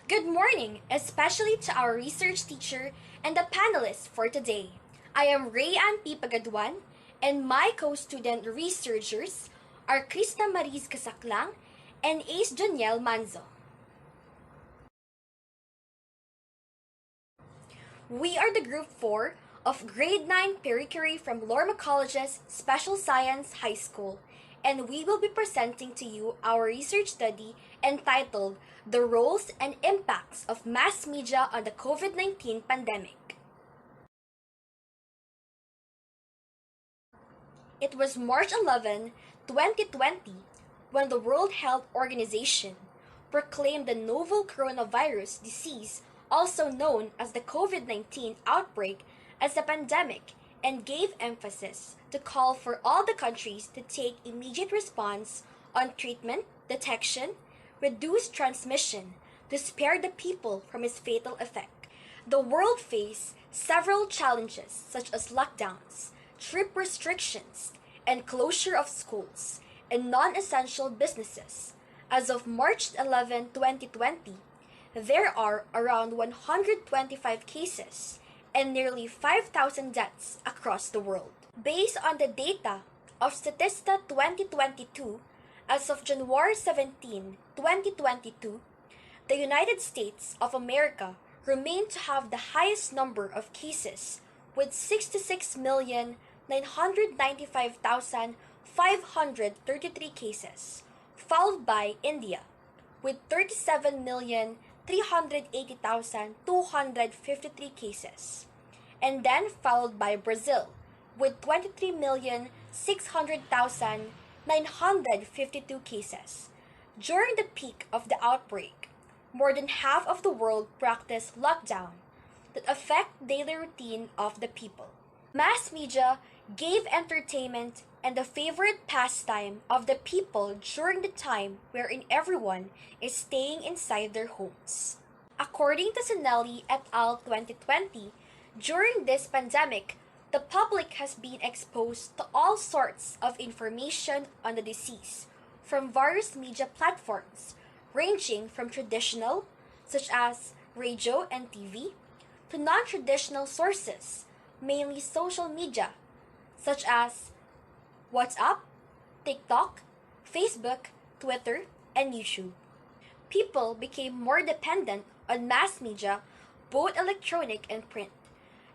Good morning, especially to our research teacher and the panelists for today. I am Rayan P. Pagaduan, and my co-student researchers are Krista Maris Casaclang and Ace Joniel Manzo. We are the Group 4 of Grade 9 Pericary from Lorma College's Special Science High School, and we will be presenting to you our research study entitled The Roles and Impacts of Mass Media on the COVID-19 Pandemic. It was March 11, 2020, when the World Health Organization proclaimed the novel coronavirus disease, also known as the COVID-19 outbreak, as a pandemic and gave emphasis to call for all the countries to take immediate response on treatment, detection, reduce transmission to spare the people from its fatal effect. The world faced several challenges such as lockdowns, trip restrictions, and closure of schools and non-essential businesses. As of March 11, 2020, there are around 125 cases and nearly 5,000 deaths across the world. Based on the data of Statista 2022, as of January 17, 2022, the United States of America remained to have the highest number of cases with 66,995,533 cases, followed by India with 37,380,253 cases, and then followed by Brazil with 23,600,952 cases. During the peak of the outbreak, more than half of the world practiced lockdown that affect daily routine of the people. Mass media gave entertainment and the favorite pastime of the people during the time wherein everyone is staying inside their homes. According to Sinelli et al. 2020, during this pandemic, the public has been exposed to all sorts of information on the disease from various media platforms, ranging from traditional, such as radio and TV, to non-traditional sources, mainly social media, such as WhatsApp, TikTok, Facebook, Twitter, and YouTube. People became more dependent on mass media, both electronic and print.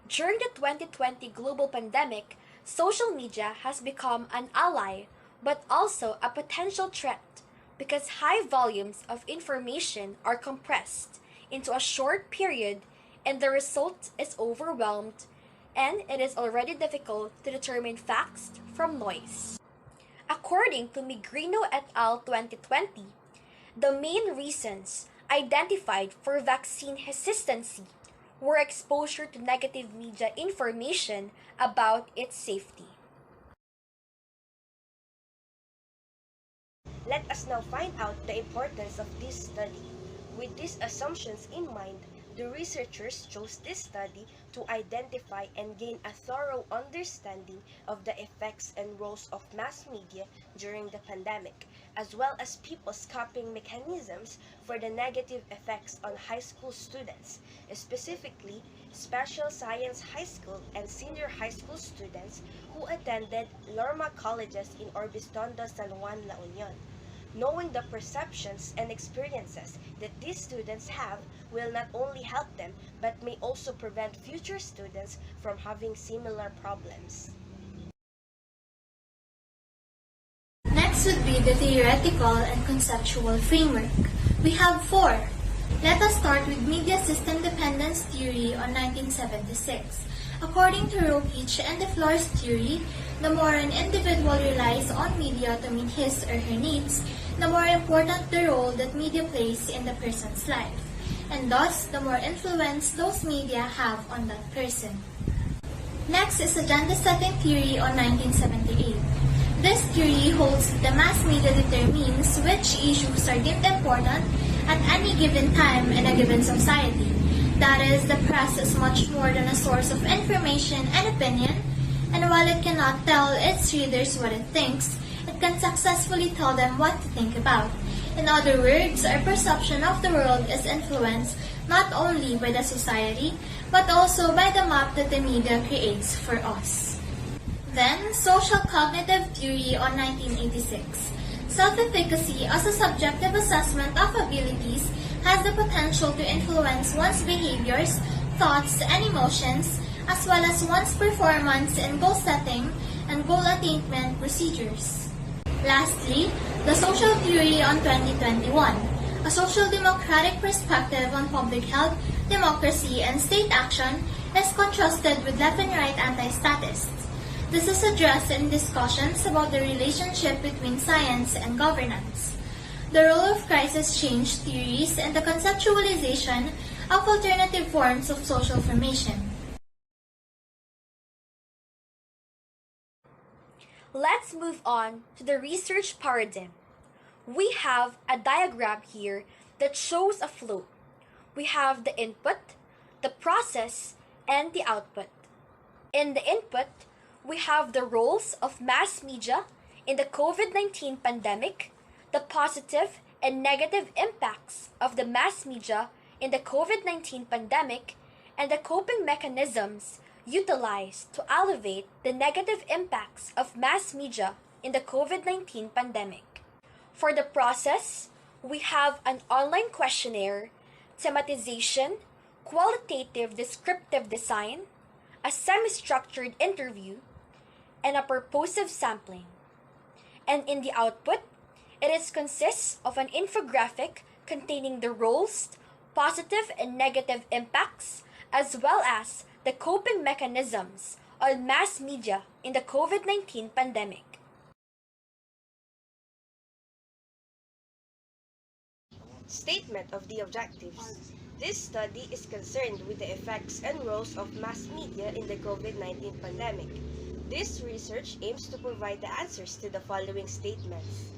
During the 2020 global pandemic, social media has become an ally, but also a potential threat because high volumes of information are compressed into a short period and the result is overwhelmed, and it is already difficult to determine facts from noise. According to Migrino et al. 2020, the main reasons identified for vaccine hesitancy were exposure to negative media information about its safety. Let us now find out the importance of this study. With these assumptions in mind, the researchers chose this study to identify and gain a thorough understanding of the effects and roles of mass media during the pandemic, as well as people's coping mechanisms for the negative effects on high school students, specifically Special Science High School and Senior High School students who attended Lorma Colleges in Orbistondo, San Juan, La Union. Knowing the perceptions and experiences that these students have will not only help them, but may also prevent future students from having similar problems. Next would be the theoretical and conceptual framework. We have four. Let us start with media system dependence theory on 1976. According to Rokich and DeFlore's theory, the more an individual relies on media to meet his or her needs, the more important the role that media plays in the person's life, and thus the more influence those media have on that person. Next is agenda setting theory on 1978. This theory holds that the mass media determines which issues are deemed important at any given time in a given society. That is, the press is much more than a source of information and opinion, and while it cannot tell its readers what it thinks, it can successfully tell them what to think about. In other words, our perception of the world is influenced not only by the society, but also by the map that the media creates for us. Then, social cognitive theory on 1986. Self-efficacy as a subjective assessment of abilities has the potential to influence one's behaviors, thoughts, and emotions, as well as one's performance in goal setting and goal attainment procedures. Lastly, the social theory on 2021, a social democratic perspective on public health, democracy, and state action is contrasted with left and right anti-statists. This is addressed in discussions about the relationship between science and governance, the role of crisis change theories, and the conceptualization of alternative forms of social formation. Let's move on to the research paradigm. We have a diagram here that shows a flow. We have the input, the process, and the output. In the input, we have the roles of mass media in the COVID-19 pandemic, the positive and negative impacts of the mass media in the COVID-19 pandemic, and the coping mechanisms utilized to alleviate the negative impacts of mass media in the COVID-19 pandemic. For the process, we have an online questionnaire, thematization, qualitative descriptive design, a semi-structured interview, and a purposive sampling. And in the output, it consists of an infographic containing the roles, positive and negative impacts, as well as the coping mechanisms on mass media in the COVID-19 pandemic. Statement of the objectives. This study is concerned with the effects and roles of mass media in the COVID-19 pandemic. This research aims to provide the answers to the following statements.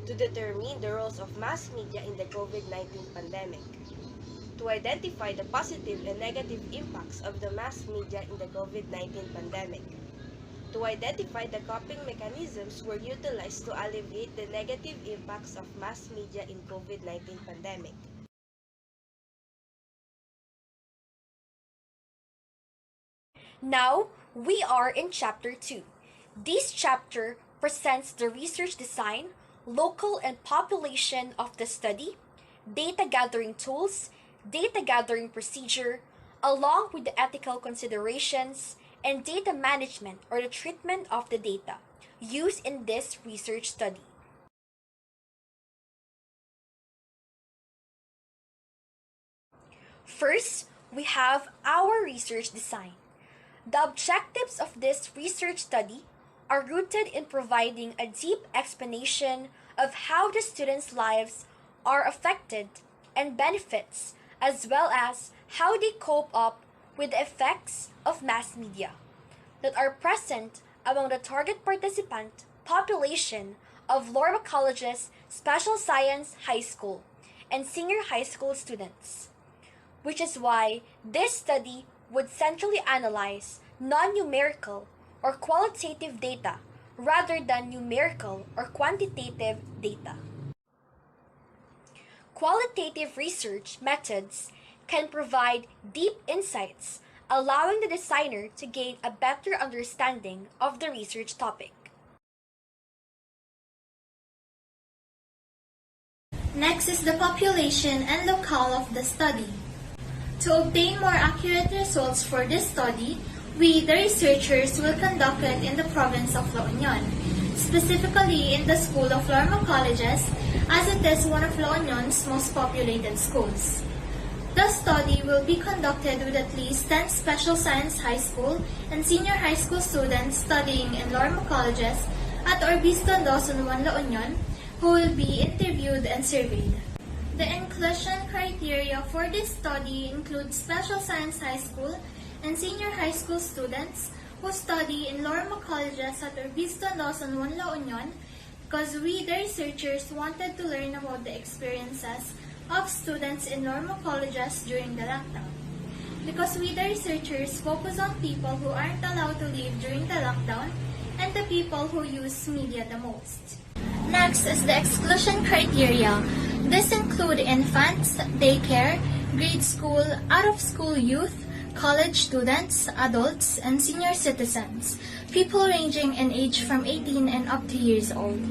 To determine the roles of mass media in the COVID-19 pandemic. To identify the positive and negative impacts of the mass media in the COVID-19 pandemic. To identify the coping mechanisms were utilized to alleviate the negative impacts of mass media in COVID-19 pandemic. Now, we are in Chapter 2. This chapter presents the research design, local and population of the study, data gathering tools, data gathering procedure, along with the ethical considerations, and data management or the treatment of the data used in this research study. First, we have our research design. The objectives of this research study are rooted in providing a deep explanation of how the students' lives are affected and benefits, as well as how they cope up with the effects of mass media that are present among the target participant population of Lorma College's Special Science High School and Senior High School students, which is why this study would centrally analyze non-numerical or qualitative data rather than numerical or quantitative data. Qualitative research methods can provide deep insights, allowing the designer to gain a better understanding of the research topic. Next is the population and locale of the study. To obtain more accurate results for this study, we, the researchers, will conduct it in the province of La Union, specifically in the School of Lorma Colleges, as it is one of La Union's most populated schools. The study will be conducted with at least 10 Special Science High School and Senior High School students studying in Lorma Colleges at Obispo Dawson 1 La Union, who will be interviewed and surveyed. The inclusion criteria for this study include Special Science High School and Senior High School students who study in Lorma Colleges at Obispo Dawson 1 La Union, because we, the researchers, wanted to learn about the experiences of students in Lorma Colleges during the lockdown. Because we, the researchers, focus on people who aren't allowed to leave during the lockdown and the people who use media the most. Next is the exclusion criteria. This include infants, daycare, grade school, out-of-school youth, college students, adults, and senior citizens, people ranging in age from 18 and up to years old.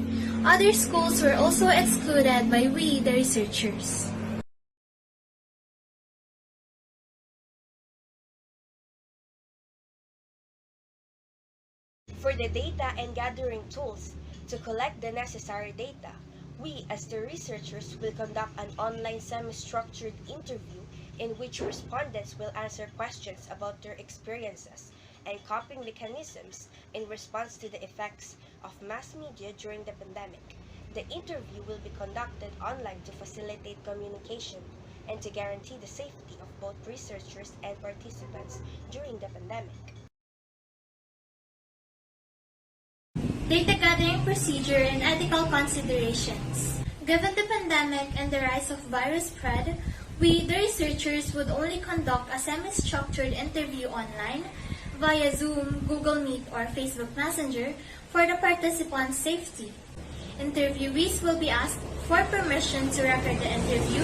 Other schools were also excluded by we, the researchers. For the data and gathering tools to collect the necessary data, we as the researchers will conduct an online semi-structured interview in which respondents will answer questions about their experiences and coping mechanisms in response to the effects of mass media during the pandemic. The interview will be conducted online to facilitate communication and to guarantee the safety of both researchers and participants during the pandemic. Data gathering procedure and ethical considerations. Given the pandemic and the rise of virus spread, we, the researchers, would only conduct a semi-structured interview online via Zoom, Google Meet, or Facebook Messenger for the participants' safety. Interviewees will be asked for permission to record the interview.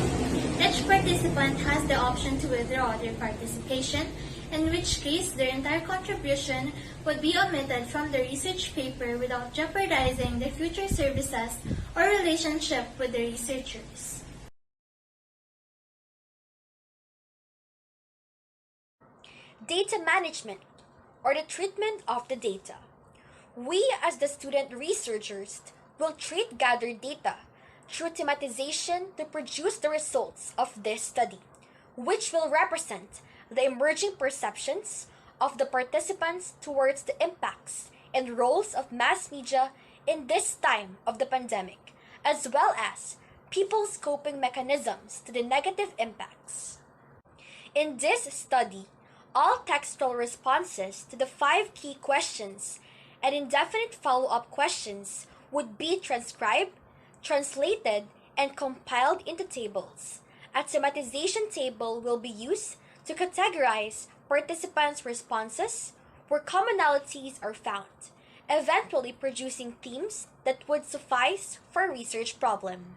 Each participant has the option to withdraw their participation, in which case their entire contribution would be omitted from the research paper without jeopardizing the future services or relationship with the researchers. Data management, or the treatment of the data. We as the student researchers will treat gathered data through thematization to produce the results of this study, which will represent the emerging perceptions of the participants towards the impacts and roles of mass media in this time of the pandemic, as well as people's coping mechanisms to the negative impacts. In this study, all textual responses to the 5 key questions and indefinite follow-up questions would be transcribed, translated, and compiled into tables. A thematization table will be used to categorize participants' responses where commonalities are found, eventually producing themes that would suffice for a research problem.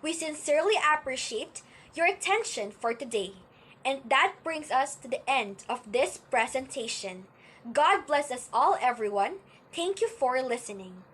We sincerely appreciate your attention for today, and that brings us to the end of this presentation. God bless us all, everyone. Thank you for listening.